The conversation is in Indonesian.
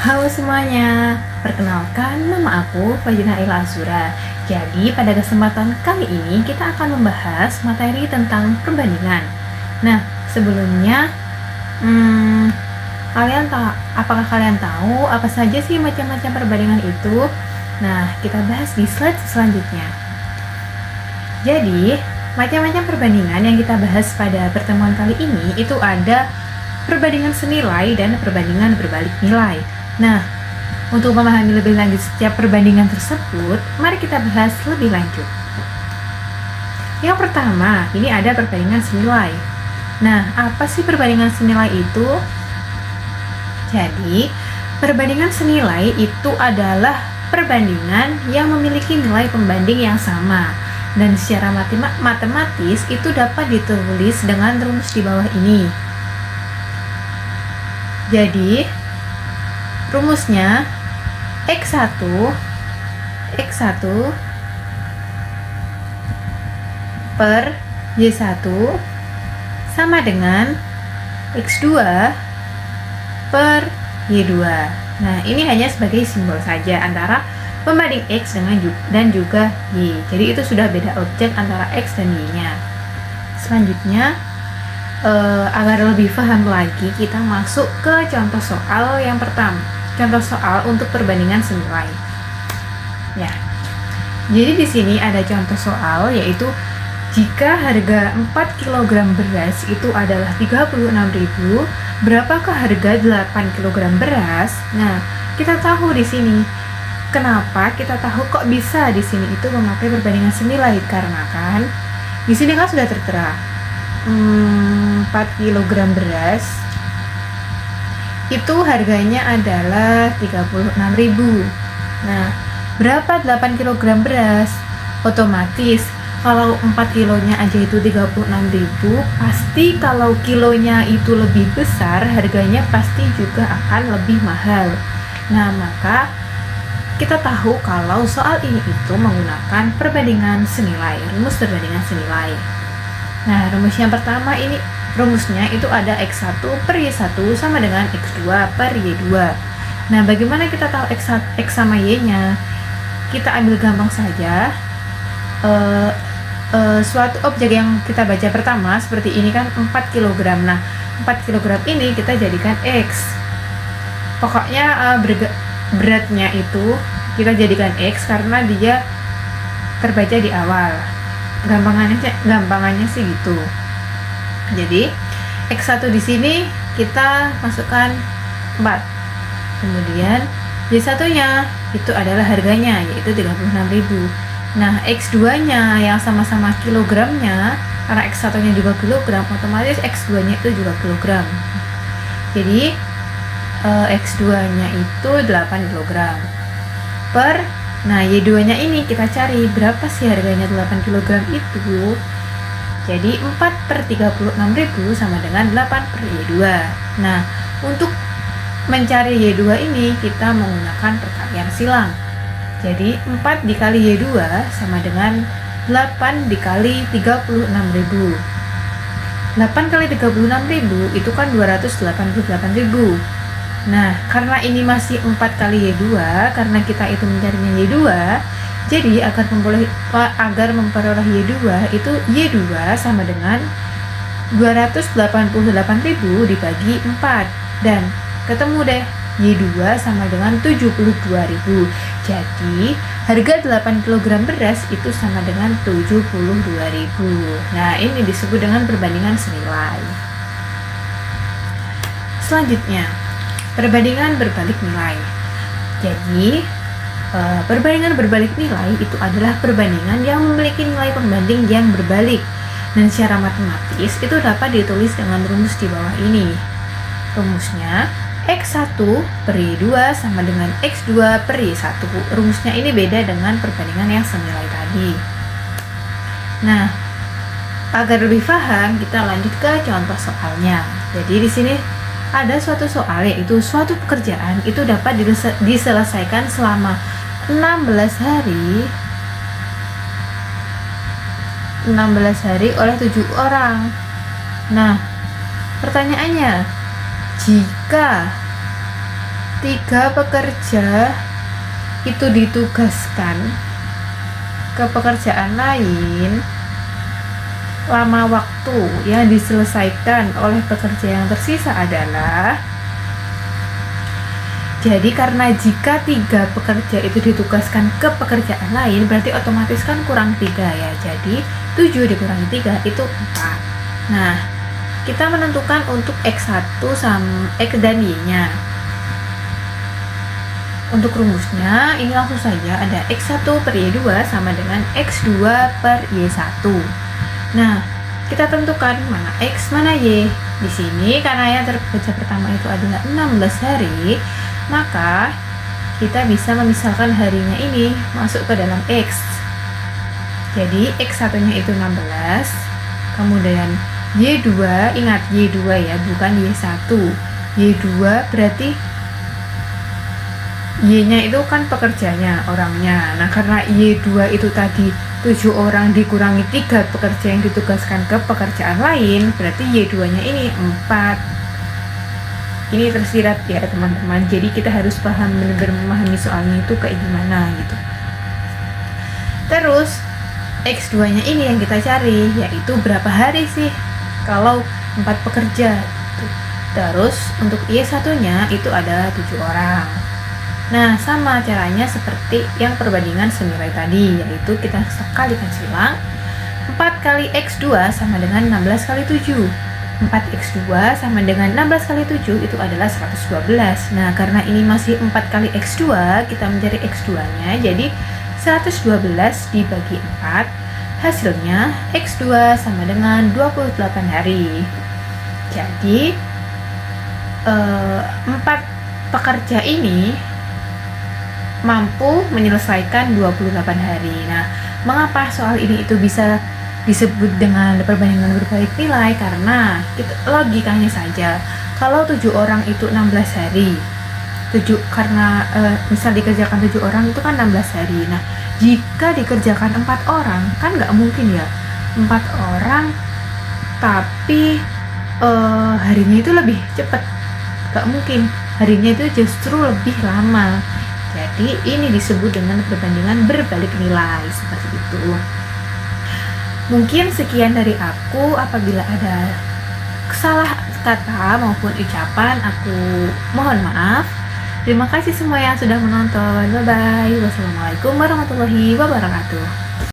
Halo semuanya, perkenalkan nama aku Fajina Ila Azura. Jadi pada kesempatan kali ini kita akan membahas materi tentang perbandingan. Nah, sebelumnya, hmm, apakah kalian tahu apa saja sih macam-macam perbandingan itu? Nah, kita bahas di slide selanjutnya. Jadi, macam-macam perbandingan yang kita bahas pada pertemuan kali ini itu ada perbandingan senilai dan perbandingan berbalik nilai. Nah, untuk memahami lebih lanjut setiap perbandingan tersebut, mari kita bahas lebih lanjut. Yang pertama, ini ada perbandingan senilai. Nah, apa sih perbandingan senilai itu? Jadi, perbandingan senilai itu adalah perbandingan yang memiliki nilai pembanding yang sama. Dan secara matematis itu dapat ditulis dengan rumus di bawah ini. Jadi, rumusnya X1 per Y1 sama dengan X2 per Y2. Nah, ini hanya sebagai simbol saja antara pembanding X dan juga Y. Jadi itu sudah beda objek antara X dan Y-nya. Selanjutnya, agar lebih paham lagi, kita masuk ke contoh soal yang pertama. Contoh soal untuk perbandingan senilai. Ya. Jadi di sini ada contoh soal, yaitu jika harga 4 kg beras itu adalah 36.000, berapakah harga 8 kg beras? Nah, kita tahu di sini. Kenapa kita tahu kok bisa di sini itu memakai perbandingan senilai? Karena kan di sini kan sudah tertera 4 kg beras itu harganya adalah 36.000. Nah, berapa 8 kg beras? Otomatis kalau 4 kilonya aja itu 36.000, pasti kalau kilonya itu lebih besar, harganya pasti juga akan lebih mahal. Nah, maka kita tahu kalau soal ini itu menggunakan perbandingan senilai, rumus perbandingan senilai. Nah, rumus yang pertama ini, rumusnya itu ada X1 per Y1 sama dengan X2 per Y2. Nah, bagaimana kita tahu X sama Y-nya? Kita ambil gampang saja. Suatu objek yang kita baca pertama seperti ini kan 4 kg. Nah, 4 kg ini kita jadikan X. Pokoknya beratnya itu kita jadikan X karena dia terbaca di awal. Gampangannya sih gitu. Jadi X1 di sini kita masukkan 4. Kemudian Y1-nya itu adalah harganya, yaitu 36.000. Nah, X2-nya yang sama-sama kilogramnya, karena X1-nya juga kilogram, otomatis X2-nya itu juga kilogram. Jadi X2-nya itu 8 kg per, nah Y2-nya ini kita cari berapa sih harganya 8 kg itu. Jadi 4 per 36.000 sama dengan 8 per Y2. Nah, untuk mencari Y2 ini kita menggunakan perkalian silang. Jadi 4 dikali Y2 sama dengan 8 dikali 36.000. 8 kali 36.000 itu kan 288.000. Nah, karena ini masih 4 kali Y2, karena kita itu mencarinya Y2, jadi agar memperoleh Y2 itu Y2 sama dengan 288.000 dibagi 4, dan ketemu deh Y2 sama dengan 72.000. Jadi harga 8 kg beras itu sama dengan 72.000. Nah, ini disebut dengan perbandingan senilai. Selanjutnya, perbandingan berbalik nilai. Jadi perbandingan berbalik nilai itu adalah perbandingan yang memiliki nilai pembanding yang berbalik. Dan secara matematis itu dapat ditulis dengan rumus di bawah ini. Rumusnya X1 per Y2 sama dengan X2 per Y1. Rumusnya ini beda dengan perbandingan yang senilai tadi. Nah, agar lebih paham, kita lanjut ke contoh soalnya. Jadi di sini ada suatu soal, yaitu suatu pekerjaan itu dapat diselesaikan selama 16 hari oleh 7 orang. Nah, pertanyaannya, jika 3 pekerja itu ditugaskan ke pekerjaan lain, lama waktu yang diselesaikan oleh pekerja yang tersisa adalah, jadi karena jika 3 pekerja itu ditugaskan ke pekerjaan lain, berarti otomatis kan kurang 3 ya. Jadi 7 dikurangi 3 itu 4. Nah, kita menentukan untuk X1 sama X dan Y-nya. Untuk rumusnya, ini langsung saja ada X1 per Y2 sama dengan X2 per Y1. Nah, kita tentukan mana X, mana Y. Di sini, karena yang terbaca pertama itu adalah 16 hari, maka kita bisa memisahkan harinya ini masuk ke dalam X. Jadi X1 nya itu 16, kemudian Y2, ingat Y2 ya, bukan Y1. Y2 berarti Y nya itu kan pekerjanya, orangnya. Nah, karena Y2 itu tadi 7 orang dikurangi 3 pekerja yang ditugaskan ke pekerjaan lain, berarti Y2 nya ini 4. Ini tersirat ya teman-teman, jadi kita harus paham, benar-benar memahami soalnya itu kayak gimana gitu. Terus X2 nya ini yang kita cari, yaitu berapa hari sih kalau 4 pekerja gitu. Terus untuk Y1 nya itu adalah 7 orang. Nah, sama caranya seperti yang perbandingan senilai tadi, yaitu kita kalikan silang 4 kali X2 sama dengan 16 kali 7. 4x2 sama dengan 16 kali 7 itu adalah 112. Nah, karena ini masih 4 kali x2, kita mencari x2 nya, jadi 112 dibagi 4, hasilnya x2 sama dengan 28 hari. Jadi 4 pekerja ini mampu menyelesaikan 28 hari. Nah, mengapa soal ini itu bisa disebut dengan perbandingan berbalik nilai? Karena logikanya saja, kalau 7 orang itu 16 hari, karena misal dikerjakan 7 orang itu kan 16 hari. Nah, jika dikerjakan 4 orang kan nggak mungkin ya 4 orang tapi harinya itu lebih cepat, nggak mungkin, harinya itu justru lebih lama. Jadi ini disebut dengan perbandingan berbalik nilai, seperti itu. Mungkin sekian dari aku. Apabila ada salah kata maupun ucapan, aku mohon maaf. Terima kasih semua yang sudah menonton. Bye bye. Wassalamualaikum warahmatullahi wabarakatuh.